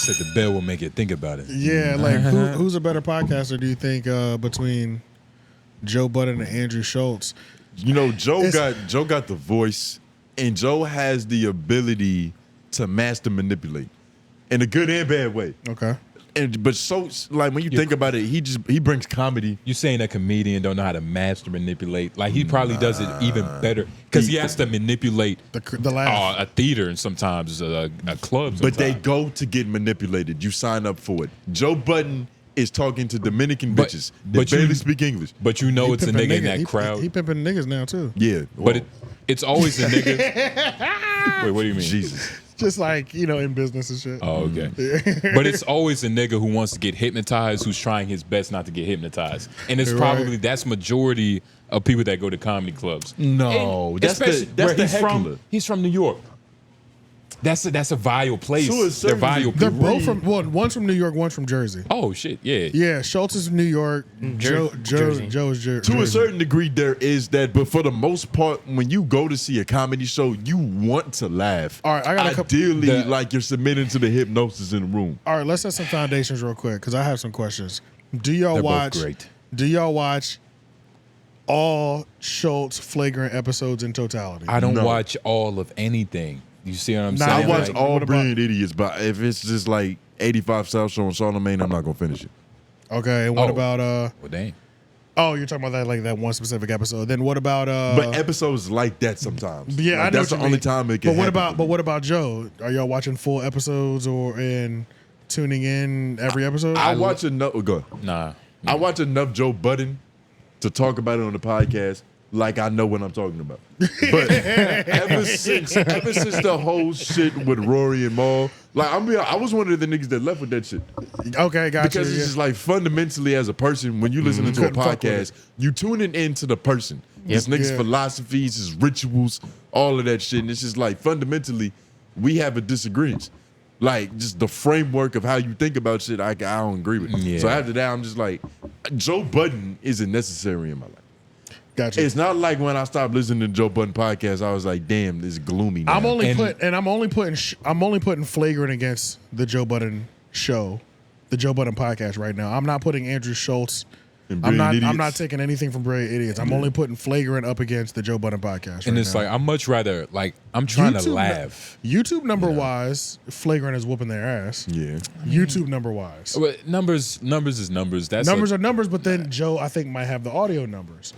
said the bell will make you think about it. Yeah, like who's a better podcaster? Do you think between Joe Budden and Andrew Schulz? You know, Joe got the voice, and Joe has the ability to master manipulate in a good and bad way. Okay. But so like when you think about it, he brings comedy. You saying a comedian don't know how to master manipulate? Like he probably does it even better because he has to manipulate the laugh. A theater and sometimes a club. But they go to get manipulated. You sign up for it. Joe Budden is talking to Dominican bitches that barely speak English. But you know it's a nigga in that crowd. He pimping niggas now too. Yeah, but it's always a nigga. Wait, what do you mean? Jesus. Just like, you know, in business and shit. Oh, okay. But it's always a nigga who wants to get hypnotized, who's trying his best not to get hypnotized. And it's probably, that's majority of people that go to comedy clubs. No, that's the heckler. He's from New York. That's a vile place. They're vile people. They're both from, one's from New York, one's from Jersey. Oh, shit, yeah. Yeah, Schulz is from New York. Joe is Jersey. To a certain degree, there is that. But for the most part, when you go to see a comedy show, you want to laugh. All right, I got ideally, like you're submitting to the hypnosis in the room. All right, let's set some foundations real quick because I have some questions. Do y'all watch? Great. Do y'all watch all Schulz flagrant episodes in totality? I don't watch all of anything. You see what I'm saying? I watch all Brilliant Idiots, but if it's just like 85 South Show and 𝙬𝔦𝔑, I'm not gonna finish it. Okay, and what about Well, dang. Oh, you're talking about that, like that one specific episode. Then what about But episodes like that sometimes. Yeah, like, I know that's the only time it can happen. But what about Joe? Are y'all watching full episodes or tuning in every episode? I watch enough. Go. Nah. I watch enough Joe Budden to talk about it on the podcast. Like I know what I'm talking about. But ever since the whole shit with Rory and Maul, like I was one of the niggas that left with that shit. Okay, gotcha. Because it's just like fundamentally as a person, when you listen to a podcast, you tuning into the person. This nigga's philosophies, his rituals, all of that shit. And it's just like fundamentally, we have a disagreement. Like just the framework of how you think about shit, I don't agree with. Yeah. So after that, I'm just like, Joe Budden isn't necessary in my life. Gotcha. It's not like when I stopped listening to Joe Budden podcast, I was like, "Damn, this is gloomy." Now. I'm only putting flagrant against the Joe Budden show, the Joe Budden podcast right now. I'm not putting Andrew Schulz. I'm not taking anything from Brilliant Idiots. I'm only putting flagrant up against the Joe Budden podcast. And it's like I'm much rather like I'm trying to laugh. YouTube number wise, flagrant is whooping their ass. Yeah. YouTube number wise, but numbers is numbers. That's numbers are numbers. But then Joe, I think, might have the audio numbers.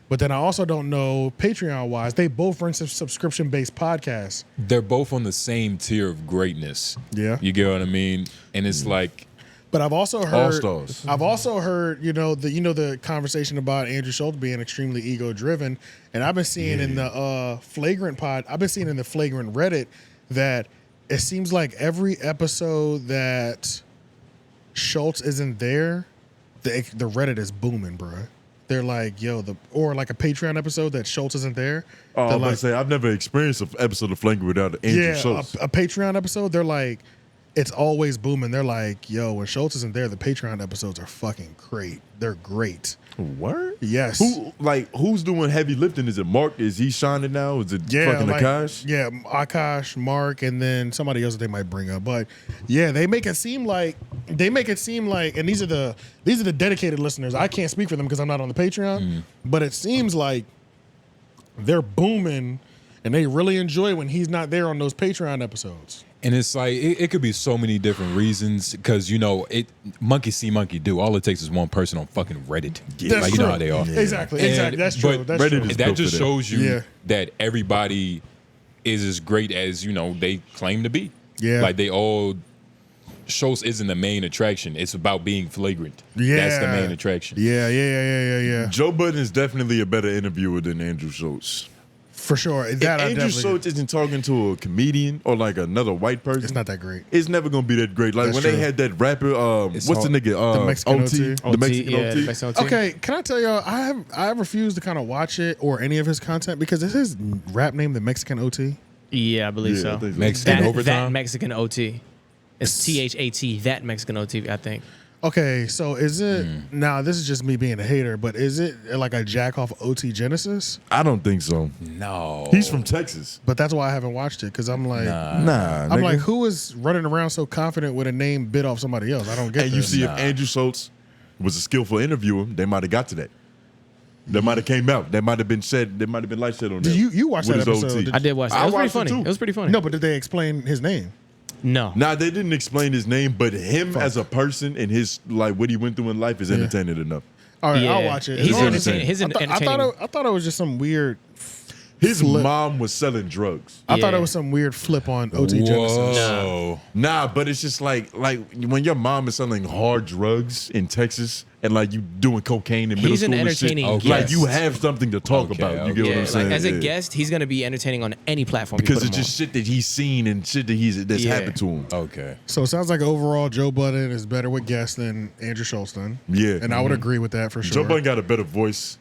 But then I also don't know Patreon-wise. They both run subscription-based podcasts. They're both on the same tier of greatness. Yeah, you get what I mean. And it's like, but I've also heard All-Stars. I've also heard the conversation about Andrew Schulz being extremely ego-driven, and I've been seeing in the flagrant Reddit that it seems like every episode that Schulz isn't there, the Reddit is booming, bro. They're like, or like a Patreon episode that Schulz isn't there. Oh, I was about to say, I've never experienced an episode of Flagrant without Andrew Schulz. A Patreon episode, they're like, it's always booming. They're like, when Schulz isn't there, the Patreon episodes are fucking great. They're great. Word? Yes. Who's doing heavy lifting? Is it Mark? Is he shining now? Is it fucking Akash? Yeah, Akash, Mark, and then somebody else that they might bring up. But yeah, they make it seem like, and these are the dedicated listeners. I can't speak for them because I'm not on the Patreon, but it seems like they're booming and they really enjoy when he's not there on those Patreon episodes. And it's like it could be so many different reasons because monkey see, monkey do. All it takes is one person on fucking Reddit. That's like, true. You know how they are. Yeah. Exactly. That's true. That's Reddit true. is That just shows you that everybody is as great as they claim to be. Yeah. Like they all. Schulz isn't the main attraction. It's about being flagrant. Yeah. That's the main attraction. Yeah. Joe Budden is definitely a better interviewer than Andrew Schulz. For sure. Andrew Schulz isn't talking to a comedian or like another white person. It's not that great. It's never gonna be that great. Like That's when true. they had that rapper, what's the nigga? The Mexican OT. The Mexican OT. Okay, can I tell y'all? I refuse to kind of watch it or any of his content because is his rap name the Mexican OT? Yeah, I believe so. Mexican overtime. That Mexican OT. It's THAT. That Mexican OT. I think. Okay, so is it now? This is just me being a hater, but is it like a jack off OT Genesis? I don't think so. No. He's from Texas. But that's why I haven't watched it because I'm like, Nah, I'm nigga. like, who is running around so confident with a name bit off somebody else? I don't get. And you this. see, if Andrew Schulz was a skillful interviewer, they might have got to that. That might have came out. That might have been said. There might have been light said on that. Did you watch with that his episode? OT. Did I did watch it. I It was pretty watched it funny. too. It was pretty funny. No, but did they explain his name? No. Nah, they didn't explain his name, but him as a person and his like what he went through in life is entertaining enough. All right, Yeah. I'll watch it. He's As long as- entertaining. His I entertaining. thought it was just some weird. His Flip. mom was selling drugs. I thought Yeah. it was some weird flip on OT Genesis. Whoa. Nah, but it's just like when your mom is selling hard drugs in Texas and like you doing cocaine in middle He's an school and shit, entertaining Okay. like guest. you have something to talk Okay, about. You get okay. what I'm saying? Like as a Yeah. guest, he's gonna be entertaining on any platform you because put it's him just shit that he's seen and shit that that's Yeah. happened to him. Okay. So it sounds like overall Joe Budden is better with guests than Andrew Schulz done. Yeah. And I would agree with that for sure. Joe Budden got a better voice.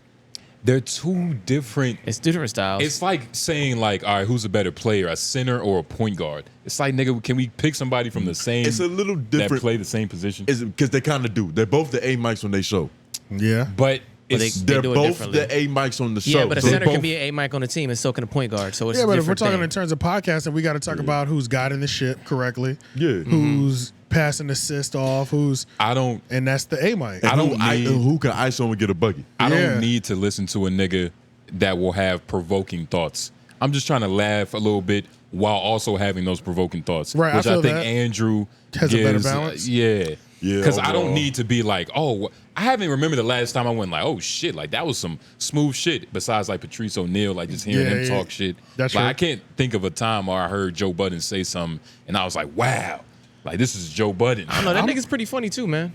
They're two different. It's different styles. It's like saying like, all right, who's a better player, a center or a point guard? It's like, nigga, can we pick somebody from the same? It's a little that different. play the same position. Because they kind of do. They're both the A mics on their show. Yeah. But But it's They They're do it both differently. the A mics on the show. yeah, but a So center both- can be an A mic on the team and so can a point guard. So it's Yeah, a but if we're different talking thing. in terms of podcasting, we got to talk about who's guiding the ship correctly. Yeah. Who's passing assist off, I don't and that's the A mic. I don't need- who can ISO and get a bucket. I Yeah. don't need to listen to a nigga that will have provoking thoughts. I'm just trying to laugh a little bit while also having those provoking thoughts. Right, I Which I, feel think that. Andrew Has a better gives, balance? Yeah. Yeah, Because I overall. don't need to be like, oh, I haven't remembered the last time I went like, oh shit, like that was some smooth shit. Besides like Patrice O'Neal, like just hearing Yeah, him yeah. talk shit. That's like true. I can't think of a time where I heard Joe Budden say something and I was like, wow, like this is Joe Budden. I don't know. That nigga's pretty funny too, man.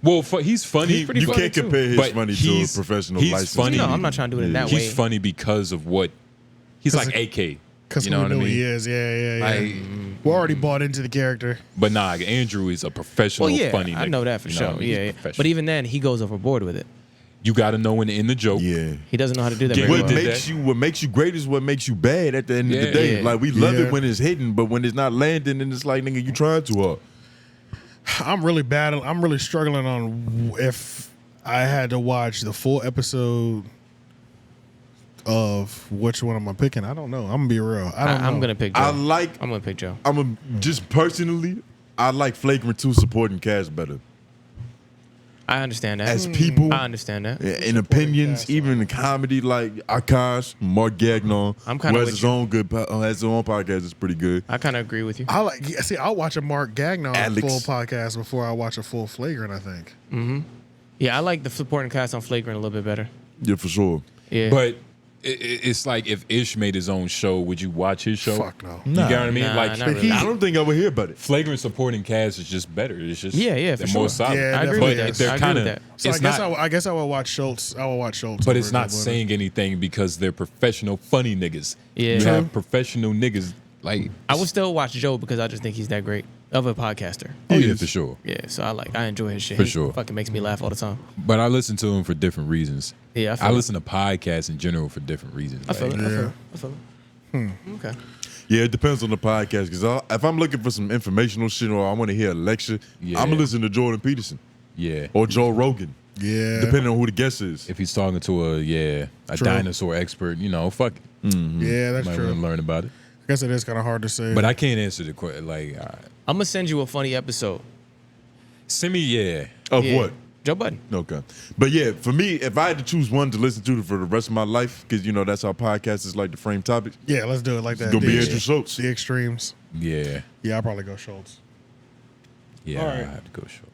Well, he's funny. He's pretty You funny can't too. compare his But funny to a he's- professional he's license. funny. No, I'm not trying to do it in that way. He's funny because of what he's like AK. Because You know we what I know mean? he is. Yeah. Like, We're already bought into the character. but nah, Andrew is a professional, Well, yeah, funny nigga. I know that for You know sure. what I mean? He's Yeah, yeah. professional. But even then, he goes overboard with it. You got to know when to end the joke. Yeah. He doesn't know how to do that Get very with well. it. What makes you great is what makes you bad at the end of Yeah. the day. Yeah. Like we love Yeah. it when it's hitting, but when it's not landing, then it's like nigga, you trying too hard. I'm really struggling on if I had to watch the full episode of which one am I picking. I don't know. I'm gonna be real. I don't know. I'm gonna pick Joe. I'm gonna pick Joe. Just personally, I like Flagrant 2 supporting Cash better. I understand that. As people, I understand that. in opinions, Cash, even in comedy, like Akash, Mark Gagnon, I'm who kinda has with his you. own has his own podcast. It's pretty good. I kind of agree with you. I'll watch a Mark Gagnon Alex. full podcast before I watch a full Flagrant. I think. Yeah, I like the supporting cast on Flagrant a little bit better. Yeah, for sure. Yeah. But it's like if Ish made his own show, would you watch his show? Fuck no. You get what I mean? Nah, like not really. I don't think I would hear about it. Flagrant supporting cast is just better. It's just Yeah, for they're more sure. solid. Yeah, I agree but with that. they're I agree kind with of that. So it's not. I guess I will watch Schultz. I will watch Schultz. But over it's not Joe Budden. saying anything because they're professional, funny niggas. Yeah. You True. have professional niggas like. I would still watch Joe because I just think he's that great of a podcaster. Oh yeah, for sure. Yeah, so I enjoy his shit. For He sure. fucking makes me laugh all the time. But I listen to him for different reasons. Yeah, I feel I it. listen to podcasts in general for different reasons. I feel Like, it. I feel Yeah. it. I feel it. Okay. Yeah, it depends on the podcast. Because if I'm looking for some informational shit or I want to hear a lecture, Yeah. I'm gonna listen to Jordan Peterson Yeah. or Joe Rogan, Yeah. depending on who the guest is. If he's talking to a True. dinosaur expert, fuck it. Yeah, that's Might true. want to learn about it. I guess it is kind of hard to say. But I can't answer the question. Like, I'm gonna send you a funny episode. send me, yeah. Of Yeah. what? Joe Budden. Okay. But yeah, for me, if I had to choose one to listen to for the rest of my life, because that's how podcasts is like to frame topics, yeah, let's do it like that. it's gonna be The- Andrew Schultz. The extremes. Yeah. Yeah, I'll probably go Schultz. Yeah, All I right. have to go show.